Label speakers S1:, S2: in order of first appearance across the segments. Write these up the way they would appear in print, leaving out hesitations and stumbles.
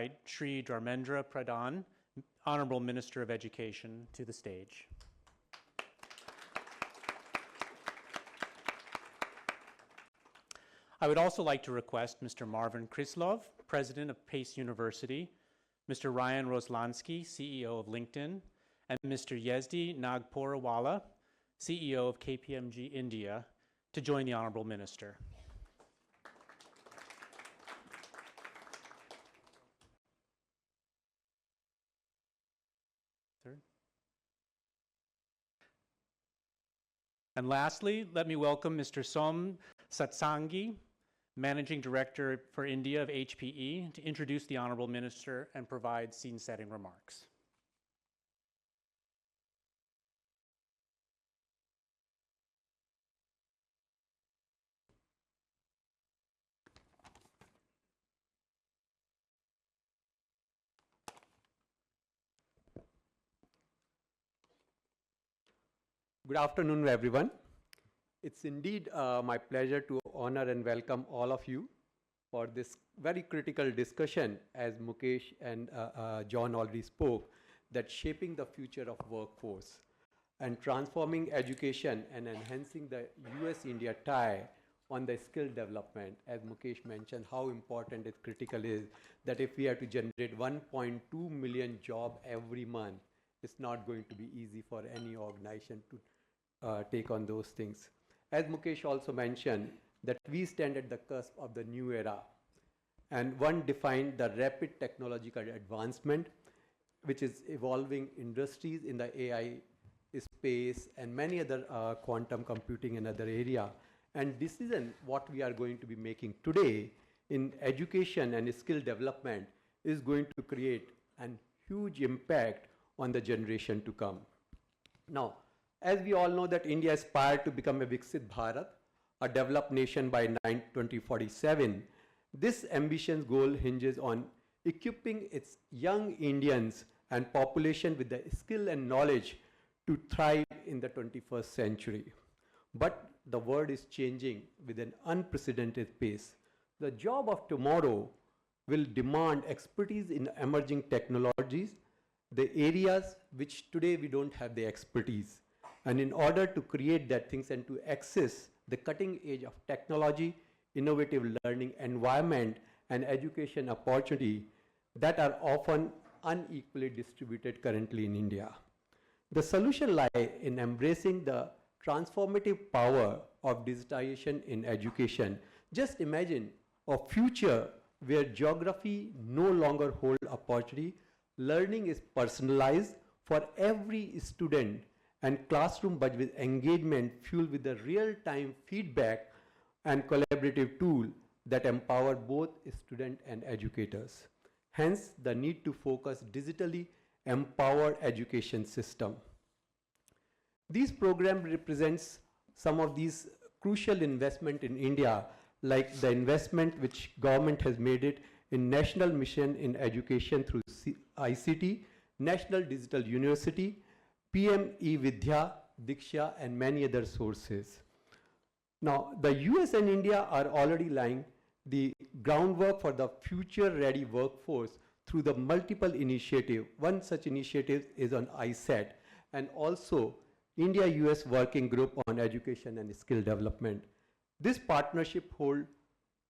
S1: invite Shri Dharmendra Pradhan, Honorable Minister of Education, to the stage. I would also like to request Mr. Marvin Krislov, President of Pace University, Mr. Ryan Roslansky, CEO of LinkedIn, and Mr. Yezdi Nagpurawala, CEO of KPMG India, to join the Honorable Minister. And lastly, let me welcome Mr. Som Satsangi, Managing Director for India of HPE, to introduce the Honorable Minister and provide scene-setting remarks.
S2: Good afternoon, everyone. It's indeed my pleasure to honor and welcome all of you for this very critical discussion, as Mukesh and John already spoke, that shaping the future of workforce and transforming education and enhancing the US-India tie on the skill development. As Mukesh mentioned, how important it critical is that if we have to generate 1.2 million jobs every month, it's not going to be easy for any organization to take on those things. As Mukesh also mentioned, that we stand at the cusp of the new era, and one defined the rapid technological advancement, which is evolving industries in the AI space and many other quantum computing and other area. And decision what we are going to be making today in education and skill development is going to create a huge impact on the generation to come. Now, as we all know that India aspired to become a Viksit Bharat, a developed nation by 2047, this ambitious goal hinges on equipping its young Indians and population with the skill and knowledge to thrive in the 21st century. But the world is changing with an unprecedented pace. The job of tomorrow will demand expertise in emerging technologies, the areas which today we don't have the expertise. And in order to create that things and to access the cutting edge of technology, innovative learning environment, and education opportunity that are often unequally distributed currently in India. The solution lies in embracing the transformative power of digitization in education. Just imagine a future where geography no longer holds opportunity, learning is personalized for every student, and classroom but with engagement fueled with the real-time feedback and collaborative tool that empower both student and educators. Hence, the need to focus digitally empowered education system. These programs represents some of these crucial investment in India, like the investment which government has made it in National Mission in Education through ICT, National Digital University, PM E-Vidya, Diksha, and many other sources. Now, the US and India are already laying the groundwork for the future-ready workforce through the multiple initiatives. One such initiative is on ISET, and also India-US Working Group on Education and Skill Development. This partnership holds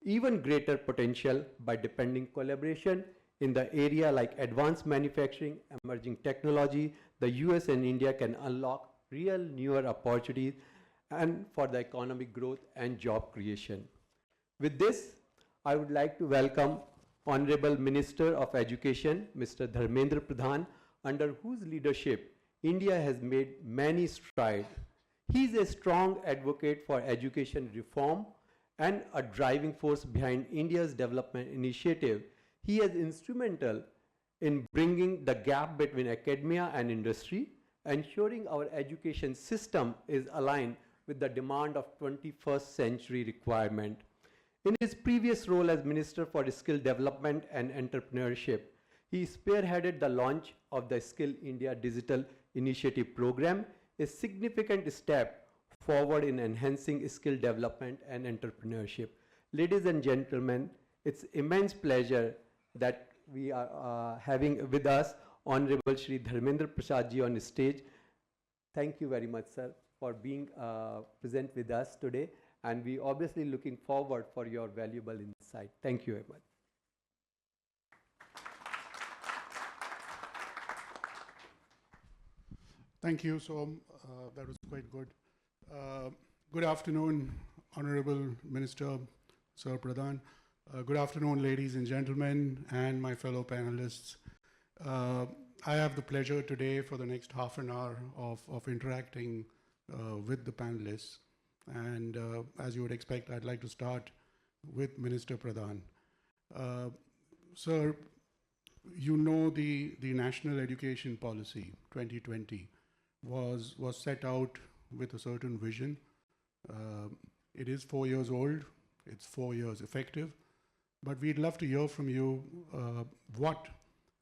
S2: even greater potential by depending collaboration in the area like advanced manufacturing, emerging technology. The US and India can unlock real newer opportunities and for the economic growth and job creation. With this, I would like to welcome Honorable Minister of Education, Mr. Dharmendra Pradhan, under whose leadership India has made many strides. He is a strong advocate for education reform and a driving force behind India's development initiative. He is instrumental in bringing the gap between academia and industry, ensuring our education system is aligned with the demand of 21st century requirement. In his previous role as Minister for Skill Development and Entrepreneurship, he spearheaded the launch of the Skill India Digital Initiative Program, a significant step forward in enhancing skill development and entrepreneurship. Ladies and gentlemen, it's immense pleasure that we are having with us Honorable Shri Dharmendra Pradhan ji on stage. Thank you very much, sir, for being present with us today, and we obviously looking forward for your valuable insight. Thank you very much.
S3: Thank you. So that was quite good. Good afternoon, Honorable Minister Sir Pradhan. Good afternoon, ladies and gentlemen, and my fellow panelists. I have the pleasure today for the next half an hour of interacting with the panelists. And as you would expect, I'd like to start with Minister Pradhan. Sir, you know the National Education Policy 2020 was set out with a certain vision. It is 4 years old, it's 4 years effective, but we'd love to hear from you what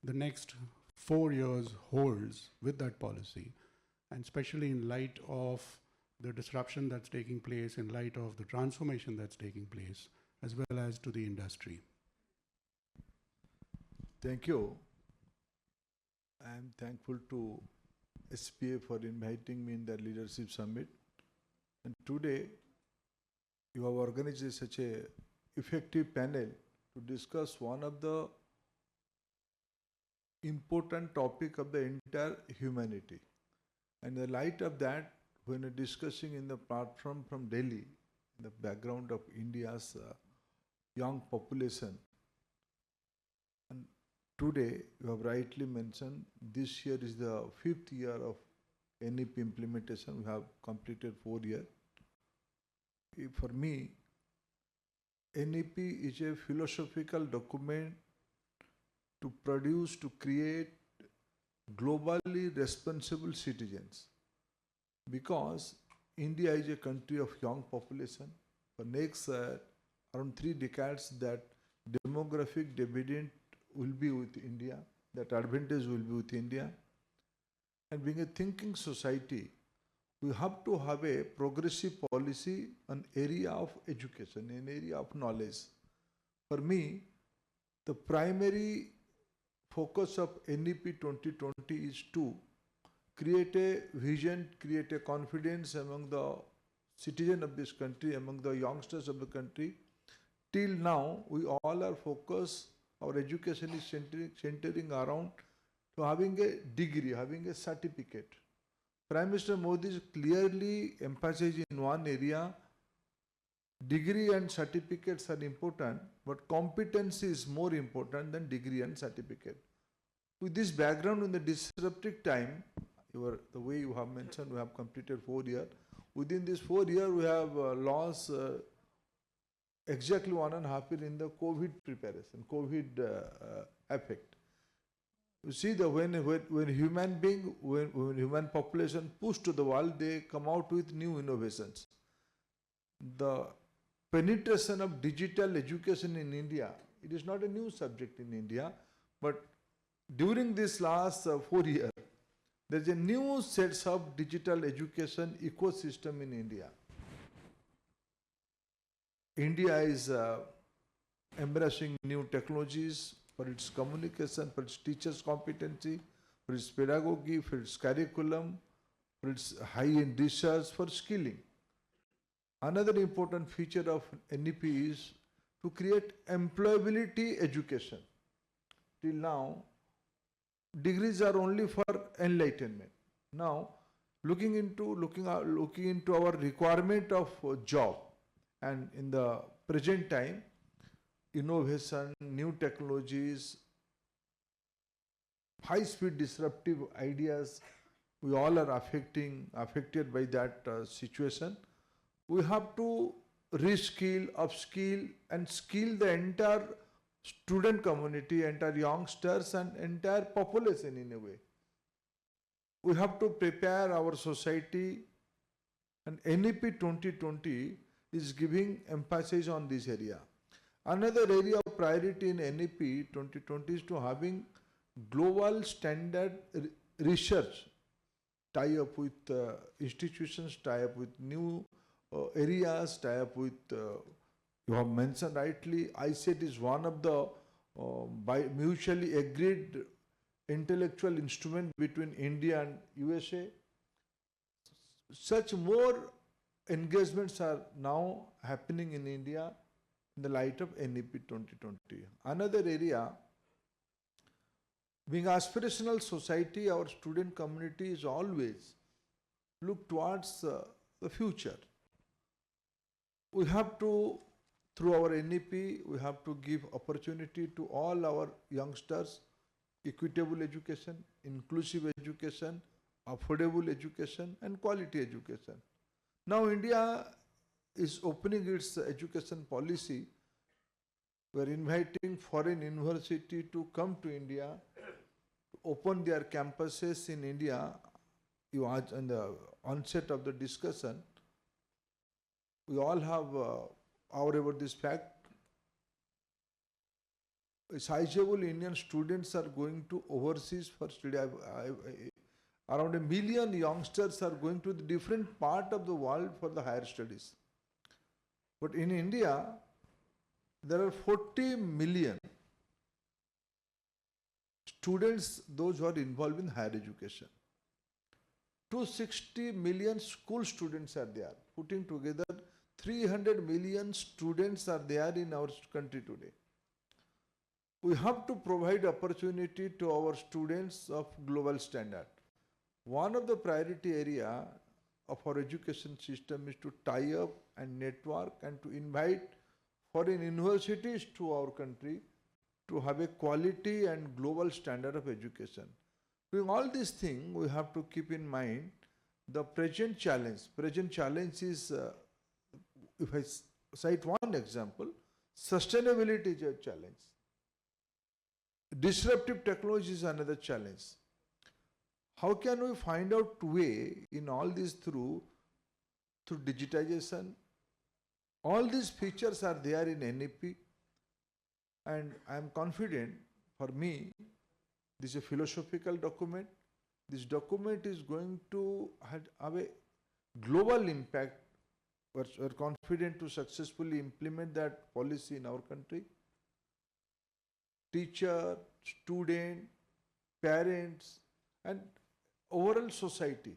S3: the next 4 years holds with that policy, and especially in light of the disruption that's taking place, in light of the transformation that's taking place, as well as to the industry.
S4: Thank you. I am thankful to SPA for inviting me in the Leadership Summit. And today, you have organized such a effective panel to discuss one of the important topic of the entire humanity. And in the light of that, when we're discussing in the platform from Delhi, in the background of India's young population, and today, you have rightly mentioned, this year is the 5th year of NEP implementation. We have completed 4 years. For me, NEP is a philosophical document to produce, to create globally responsible citizens. Because India is a country of young population. For next around 3 decades, that demographic dividend will be with India, that advantage will be with India. And being a thinking society, we have to have a progressive policy on area of education, an area of knowledge. For me, the primary focus of NEP 2020 is to create a vision, create a confidence among the citizens of this country, among the youngsters of the country. Till now, we all are focused, our education is centering around to having a degree, having a certificate. Prime Minister Modi is clearly emphasizing in one area, degree and certificates are important, but competency is more important than degree and certificate. With this background in the disruptive time, the way you have mentioned, we have completed 4 years. Within this 4 years, we have lost exactly 1.5 years in the COVID preparation, COVID effect. You see, when human being, when human population push to the world, they come out with new innovations. The penetration of digital education in India, it is not a new subject in India, but during this last 4 years, there is a new set of digital education ecosystem in India. India is embracing new technologies for its communication, for its teachers' competency, for its pedagogy, for its curriculum, for its high-end research, for skilling. Another important feature of NEP is to create employability education. Till now, degrees are only for enlightenment. Now, looking into our requirement of job, and in the present time, innovation, new technologies, high-speed disruptive ideas, we all are affected by that situation. We have to reskill, upskill, and skill the entire student community, entire youngsters, and entire population in a way. We have to prepare our society, and NEP 2020 is giving emphasis on this area. Another area of priority in NEP 2020 is to having global standard research, tie up with institutions, tie up with new areas, tie up with, you have mentioned rightly, ICT is one of the by mutually agreed intellectual instrument between India and USA. Such more engagements are now happening in India in the light of NEP 2020. Another area, being aspirational society, our student community is always look towards the future. We have to, through our NEP, we have to give opportunity to all our youngsters, equitable education, inclusive education, affordable education, and quality education. Now India is opening its education policy. We are inviting foreign university to come to India, open their campuses in India. You asked in the onset of the discussion, we all have aware about this fact. Sizable Indian students are going to overseas for study. Around 1 million youngsters are going to the different part of the world for the higher studies. But in India, there are 40 million students, those who are involved in higher education. 260 million school students are there. Putting together, 300 million students are there in our country today. We have to provide opportunity to our students of global standard. One of the priority area of our education system is to tie up and network and to invite foreign universities to our country to have a quality and global standard of education. Doing all these things, we have to keep in mind the present challenge. Present challenge is, if I cite one example, sustainability is a challenge. Disruptive technology is another challenge. How can we find out way in all this through digitization? All these features are there in NEP, and I am confident, for me, this is a philosophical document. This document is going to have a global impact. We're confident to successfully implement that policy in our country. Teacher, student, parents, and overall society,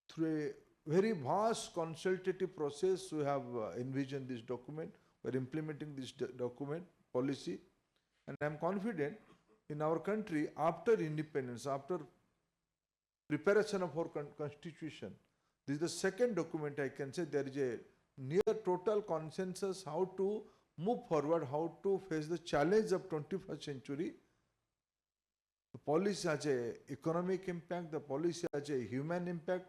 S4: through a very vast consultative process, we have envisioned this document. We are implementing this document, policy, and I am confident in our country, after independence, after preparation of our constitution, this is the second document I can say there is a near total consensus how to move forward, how to face the challenge of 21st century. The policy has an economic impact, the policy has a human impact,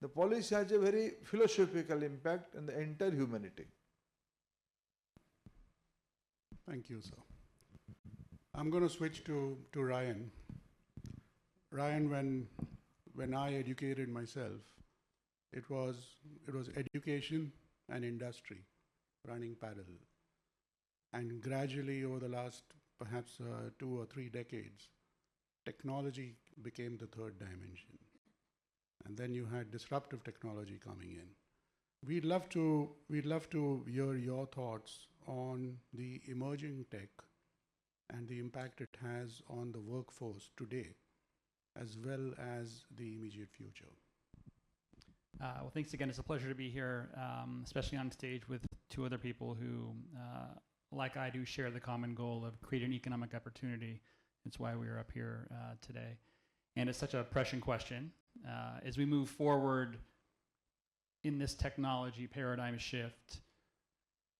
S4: the policy has a very philosophical impact on the entire humanity.
S3: Thank you, sir. I'm going to switch to Ryan. Ryan, when I educated myself, it was education and industry running parallel. And gradually over the last perhaps 2 or 3 decades, technology became the third dimension. And then you had disruptive technology coming in. We'd love to hear your thoughts on the emerging tech and the impact it has on the workforce today, as well as the immediate future.
S5: Well, thanks again. It's a pleasure to be here, especially on stage with 2 other people who, like I do, share the common goal of creating economic opportunity. That's why we are up here today. And it's such a pressing question. As we move forward in this technology paradigm shift,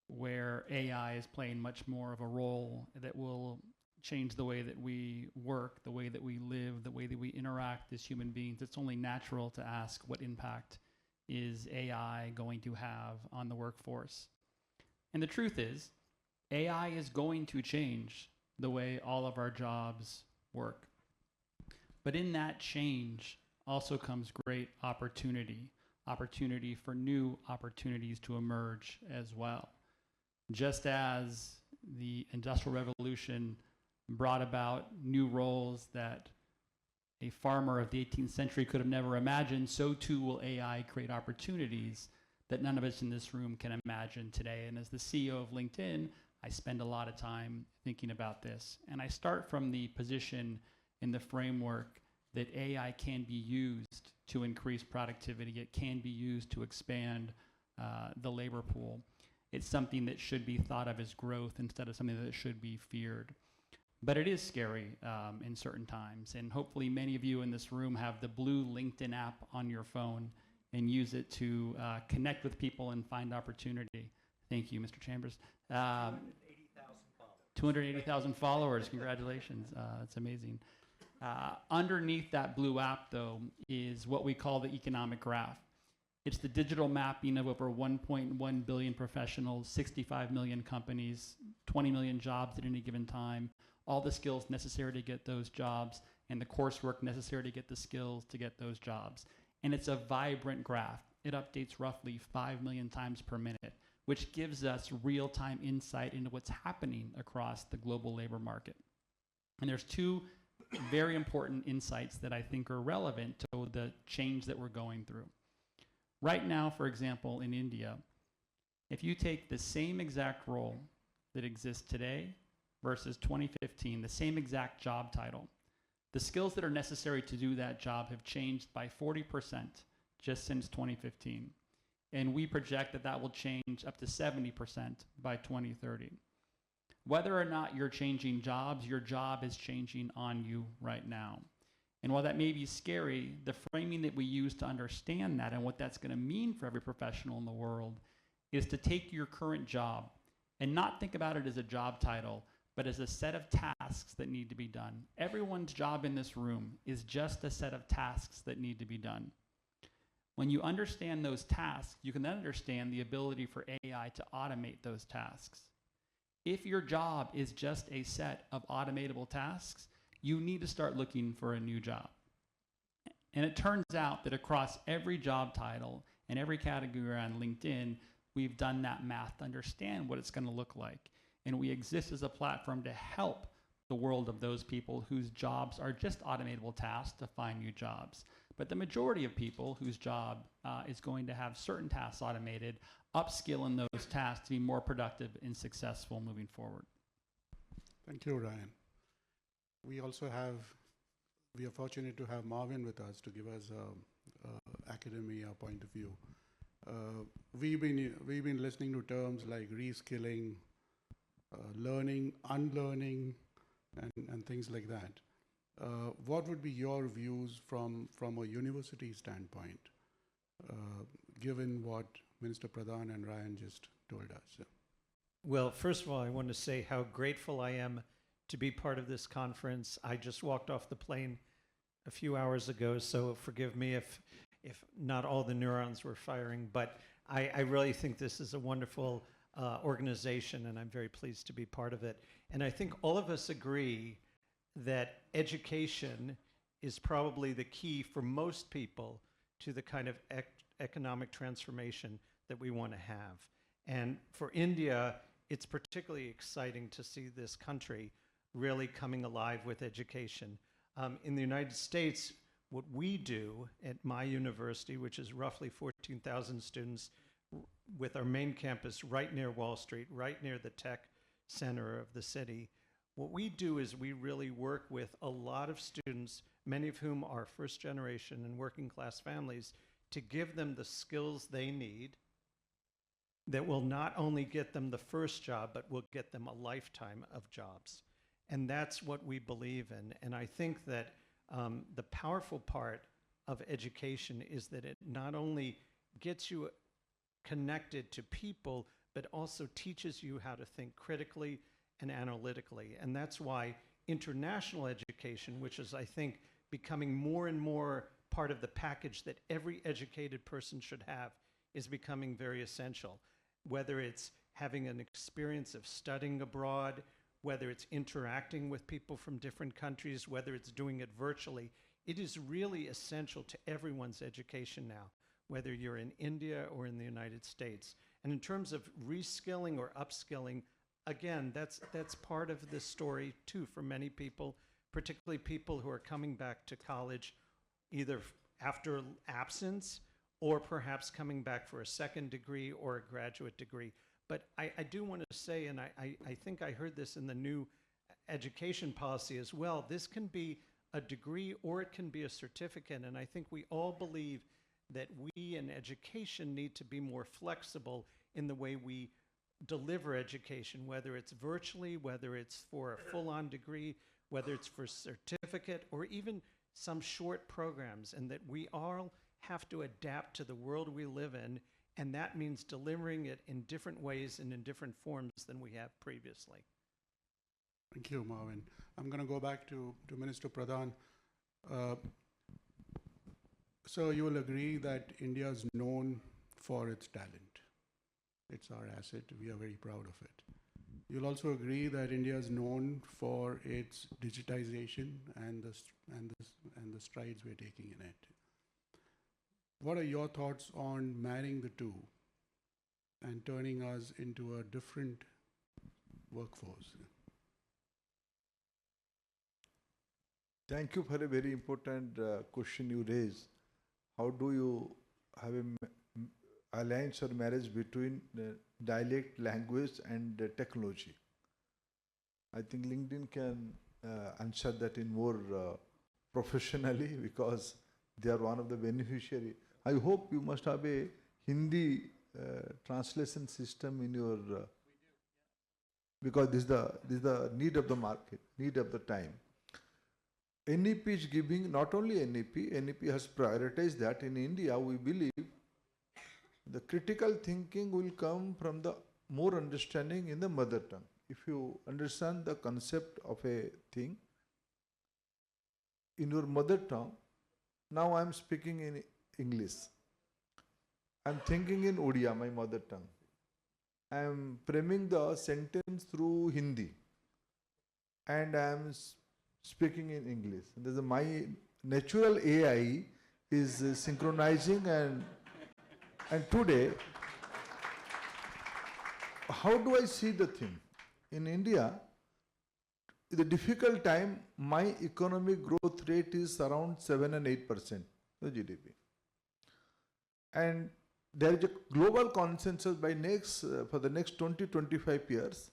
S5: where AI is playing much more of a role that will change the way that we work, the way that we live, the way that we interact as human beings, it's only natural to ask what impact is AI going to have on the workforce. And the truth is, AI is going to change the way all of our jobs work. But in that change also comes great opportunity for new opportunities to emerge as well. Just as the Industrial Revolution brought about new roles that a farmer of the 18th century could have never imagined, so too will AI create opportunities that none of us in this room can imagine today. And as the CEO of LinkedIn, I spend a lot of time thinking about this. And I start from the position in the framework that AI can be used to increase productivity. It can be used to expand the labor pool. It's something that should be thought of as growth instead of something that should be feared. But it is scary in certain times. And hopefully many of you in this room have the blue LinkedIn app on your phone and use it to connect with people and find opportunity. Thank you, Mr. Chambers. 280,000 followers. Congratulations. That's amazing. Underneath that blue app, though, is what we call the economic graph. It's the digital mapping of over 1.1 billion professionals, 65 million companies, 20 million jobs at any given time, all the skills necessary to get those jobs, and the coursework necessary to get the skills to get those jobs. And it's a vibrant graph. It updates roughly 5 million times per minute, which gives us real-time insight into what's happening across the global labor market. And there's two very important insights that I think are relevant to the change that we're going through. Right now, for example, in India, if you take the same exact role that exists today versus 2015, the same exact job title, the skills that are necessary to do that job have changed by 40% just since 2015. And we project that that will change up to 70% by 2030. Whether or not you're changing jobs, your job is changing on you right now. And while that may be scary, the framing that we use to understand that and what that's going to mean for every professional in the world is to take your current job and not think about it as a job title, but as a set of tasks that need to be done. Everyone's job in this room is just a set of tasks that need to be done. When you understand those tasks, you can then understand the ability for AI to automate those tasks. If your job is just a set of automatable tasks, you need to start looking for a new job. And it turns out that across every job title and every category on LinkedIn, we've done that math to understand what it's going to look like. And we exist as a platform to help the world of those people whose jobs are just automatable tasks to find new jobs. But the majority of people whose job is going to have certain tasks automated, upskill in those tasks to be more productive and successful moving forward.
S3: Thank you, Ryan. We are fortunate to have Marvin with us to give us academia point of view. We've been listening to terms like reskilling, learning, unlearning, and things like that. What would be your views from a university standpoint, given what Minister Pradhan and Ryan just told us?
S6: Well, first of all, I want to say how grateful I am to be part of this conference. I just walked off the plane a few hours ago, so forgive me if not all the neurons were firing, but I really think this is a wonderful organization, and I'm very pleased to be part of it. And I think all of us agree that education is probably the key for most people to the kind of economic transformation that we want to have. And for India, it's particularly exciting to see this country really coming alive with education. In the United States, what we do at my university, which is roughly 14,000 students, with our main campus right near Wall Street, right near the tech center of the city, what we do is we really work with a lot of students, many of whom are first generation and working class families, to give them the skills they need that will not only get them the first job, but will get them a lifetime of jobs. And that's what we believe in. And I think that the powerful part of education is that it not only gets you connected to people, but also teaches you how to think critically and analytically. And that's why international education, which is, I think, becoming more and more part of the package that every educated person should have, is becoming very essential. Whether it's having an experience of studying abroad, whether it's interacting with people from different countries, whether it's doing it virtually, it is really essential to everyone's education now, whether you're in India or in the United States. And in terms of reskilling or upskilling, again, that's part of the story too for many people, particularly people who are coming back to college either after absence or perhaps coming back for a second degree or a graduate degree. But I do want to say, and I think I heard this in the new education policy as well, this can be a degree or it can be a certificate. And I think we all believe that we in education need to be more flexible in the way we deliver education, whether it's virtually, whether it's for a full-on degree, whether it's for certificate, or even some short programs, and that we all have to adapt to the world we live in, and that means delivering it in different ways and in different forms than we have previously.
S3: Thank you, Marvin. I'm going to go back to Minister Pradhan. So you will agree that India is known for its talent. It's our asset. We are very proud of it. You'll also agree that India is known for its digitization and the strides we're taking in it. What are your thoughts on marrying the two and turning us into a different workforce?
S4: Thank you for a very important question you raised. How do you have an alliance or marriage between dialect, language and technology? I think LinkedIn can answer that in more professionally, because they are one of the beneficiary. I hope you must have a Hindi translation system in your... because this is the need of the market, need of the time. NEP is giving, not only NEP has prioritized that. In India, we believe the critical thinking will come from the more understanding in the mother tongue. If you understand the concept of a thing in your mother tongue, now I am speaking in English. I am thinking in Odia, my mother tongue. I am framing the sentence through Hindi. And I am speaking in English. My natural AI is synchronizing, and today, how do I see the thing? In India, the difficult time, my economic growth rate is around 7 and 8%, the GDP. And there is a global consensus for the next 20-25 years,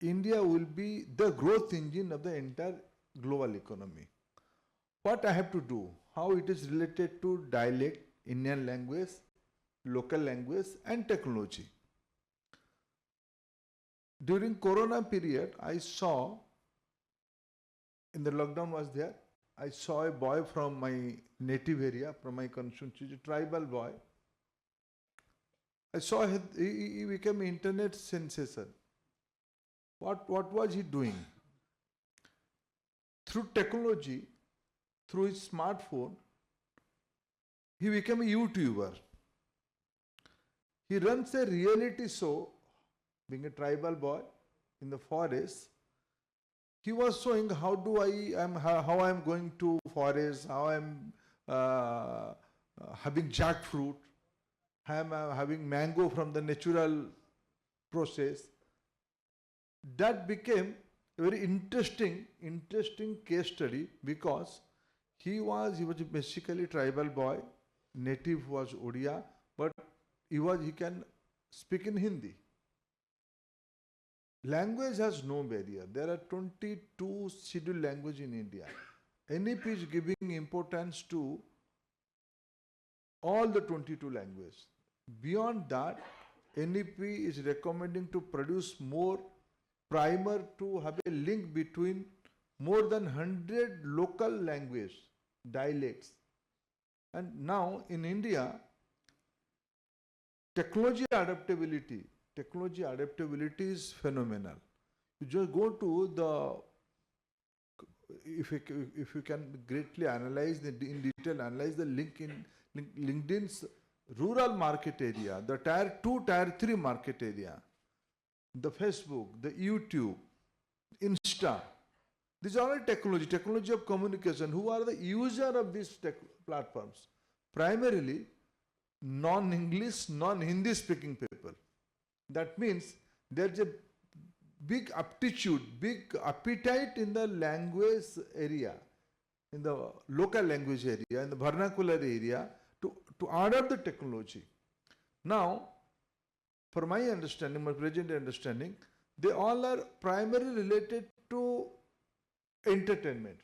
S4: India will be the growth engine of the entire global economy. What I have to do, how it is related to dialect, Indian language, local language and technology. During Corona period, I saw, in the lockdown was there, I saw a boy from my native area, from my constituency, a tribal boy. I saw he became an internet sensation. What was he doing? Through technology, through his smartphone, he became a YouTuber. He runs a reality show, being a tribal boy in the forest. He was showing how I am going to forest, how I am having jackfruit, how I am having mango from the natural process. That became a very interesting case study, because he was basically tribal boy, native was Odia, but he can speak in Hindi. Language has no barrier. There are 22 scheduled languages in India. NEP is giving importance to all the 22 languages. Beyond that, NEP is recommending to produce more primer to have a link between more than 100 local language dialects. And now in India, technology adaptability is phenomenal. You just go to if you can greatly analyze in detail, analyze the link in LinkedIn's rural market area, the tier 2, tier 3 market area, the Facebook, the YouTube, Insta. These are all technology of communication. Who are the user of these platforms? Primarily non-English, non-Hindi speaking people. That means there's a big aptitude, big appetite in the language area, in the local language area, in the vernacular area to adopt the technology. Now, for my understanding, my present understanding, they all are primarily related to entertainment.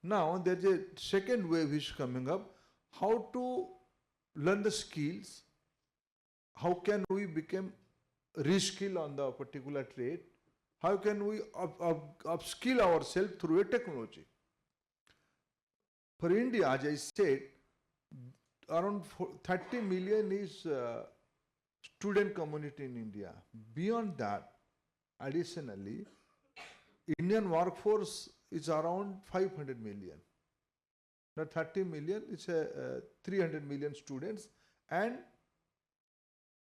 S4: Now there's a second wave which is coming up, how to learn the skills, how can we become reskill on the particular trade, how can we upskill ourselves through a technology. For India, as I said, around 30 million is student community in India. Beyond that, additionally, Indian workforce is around 500 million. Now 30 million is 300 million students and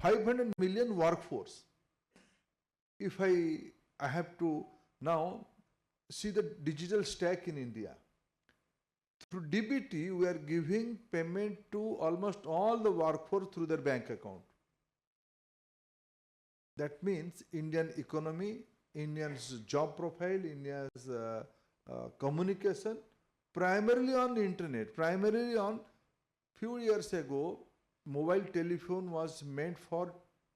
S4: 500 million workforce. If I have to now see the digital stack in India. Through DBT, we are giving payment to almost all the workforce through their bank account. That means Indian economy, Indians' job profile, India's communication, primarily on the internet, primarily on few years ago, mobile telephone was meant for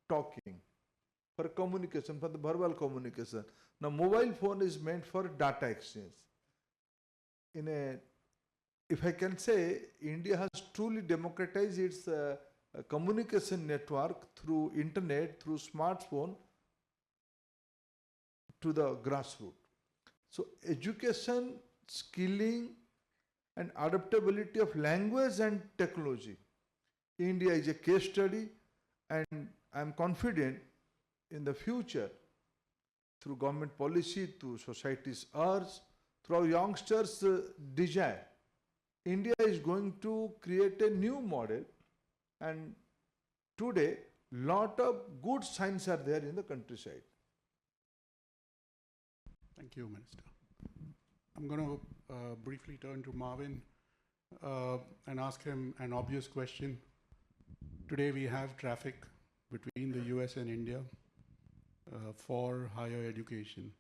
S4: talking, for communication, for the verbal communication. Now mobile phone is meant for data exchange. If I can say, India has truly democratized its communication network through internet, through smartphone to the grassroots. So education, skilling and adaptability of language and technology. India is a case study, and I am confident in the future through government policy, through society's urge, through our youngsters' desire. India is going to create a new model, and today lot of good signs are there in the countryside.
S3: Thank you, Minister. I'm going to briefly turn to Marvin and ask him an obvious question. Today we have traffic between the US and India for higher education.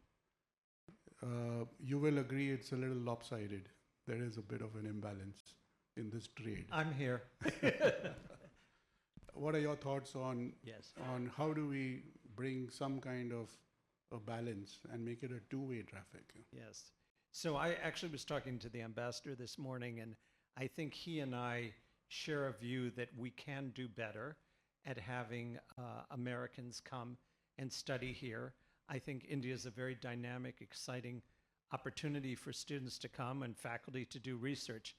S3: You will agree it's a little lopsided. There is a bit of an imbalance in this trade.
S6: I'm here.
S3: What are your thoughts on
S6: Yes.
S3: on how do we bring some kind of a balance and make it a two-way traffic?
S6: Yes. So I actually was talking to the ambassador this morning, and I think he and I share a view that we can do better at having Americans come and study here. I think India is a very dynamic, exciting opportunity for students to come and faculty to do research.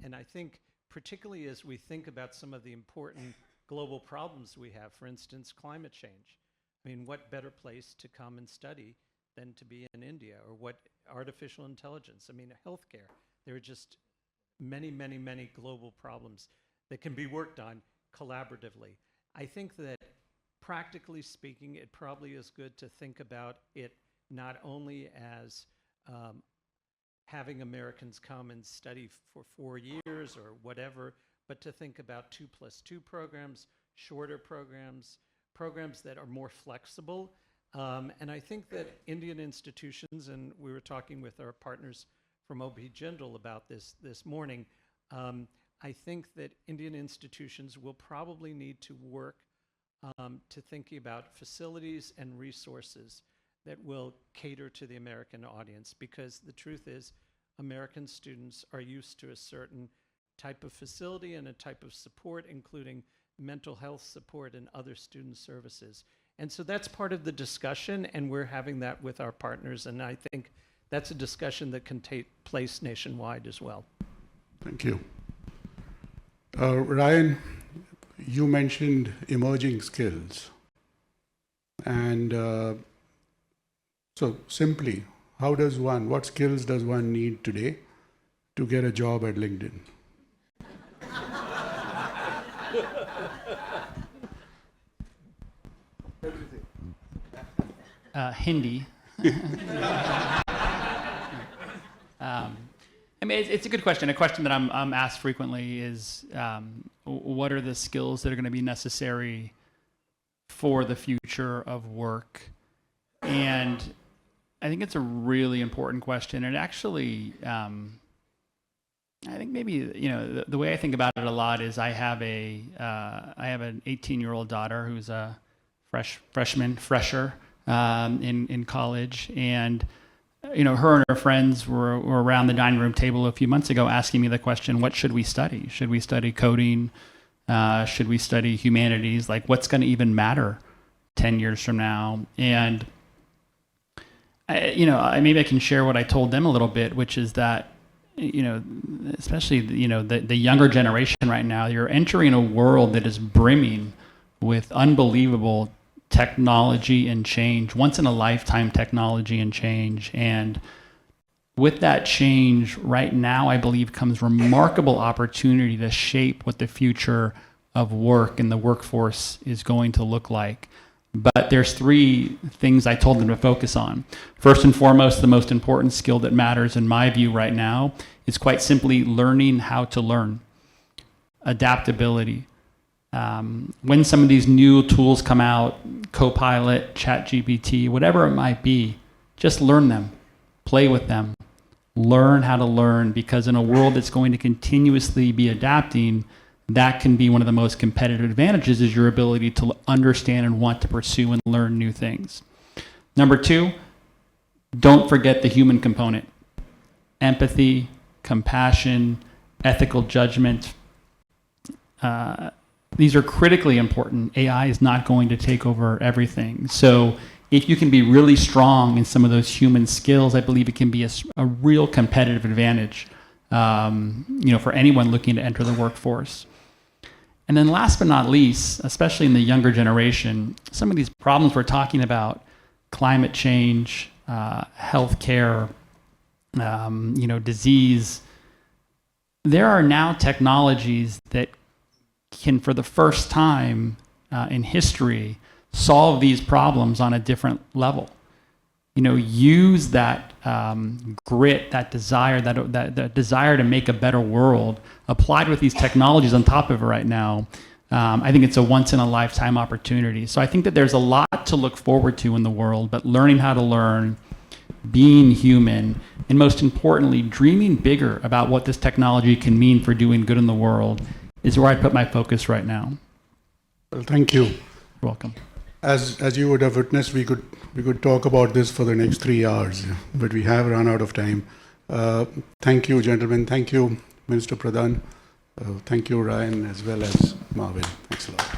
S6: And I think particularly as we think about some of the important global problems we have, for instance, climate change. I mean, what better place to come and study than to be in India, or what artificial intelligence? I mean, healthcare. There are just many, many, many global problems that can be worked on collaboratively. I think that practically speaking, it probably is good to think about it not only as having Americans come and study for 4 years or whatever, but to think about 2+2 programs, shorter programs, programs that are more flexible. And I think that Indian institutions, and we were talking with our partners from OB Jindal about this morning, I think that Indian institutions will probably need to work to thinking about facilities and resources that will cater to the American audience, because the truth is American students are used to a certain type of facility and a type of support, including mental health support and other student services. And so that's part of the discussion, and we're having that with our partners, and I think that's a discussion that can take place nationwide as well.
S3: Thank you. Ryan, you mentioned emerging skills. And so simply, what skills does one need today to get a job at LinkedIn?
S5: Hindi. I mean, it's a good question. A question that I'm asked frequently is, what are the skills that are going to be necessary for the future of work? And I think it's a really important question. And actually, I think maybe, the way I think about it a lot is I have an 18-year-old daughter who's a fresher in college. And, her and her friends were around the dining room table a few months ago asking me the question, what should we study? Should we study coding? Should we study humanities? Like, what's going to even matter 10 years from now? And, maybe I can share what I told them a little bit, which is that, especially, the younger generation right now, you're entering a world that is brimming with unbelievable technology and change, once in a lifetime technology and change. And with that change right now, I believe comes remarkable opportunity to shape what the future of work and the workforce is going to look like. But there's 3 things I told them to focus on. First and foremost, the most important skill that matters in my view right now is quite simply learning how to learn. Adaptability. When some of these new tools come out, Copilot, ChatGPT, whatever it might be, just learn them, play with them, learn how to learn, because in a world that's going to continuously be adapting, that can be one of the most competitive advantages, is your ability to understand and want to pursue and learn new things. Number 2, don't forget the human component. Empathy, compassion, ethical judgment. These are critically important. AI is not going to take over everything. So if you can be really strong in some of those human skills, I believe it can be a real competitive advantage, for anyone looking to enter the workforce. And then last but not least, especially in the younger generation, some of these problems we're talking about, climate change, healthcare, disease, there are now technologies that can, for the first time in history, solve these problems on a different level. Use that grit, that desire, that desire to make a better world, applied with these technologies on top of it right now. I think it's a once-in-a-lifetime opportunity. So I think that there's a lot to look forward to in the world, but learning how to learn, being human, and most importantly, dreaming bigger about what this technology can mean for doing good in the world is where I put my focus right now.
S3: Well, thank you.
S5: You're welcome.
S3: As you would have witnessed, we could talk about this for the next 3 hours, but we have run out of time. Thank you, gentlemen. Thank you, Minister Pradhan. Thank you, Ryan, as well as Marvin. Thanks a lot.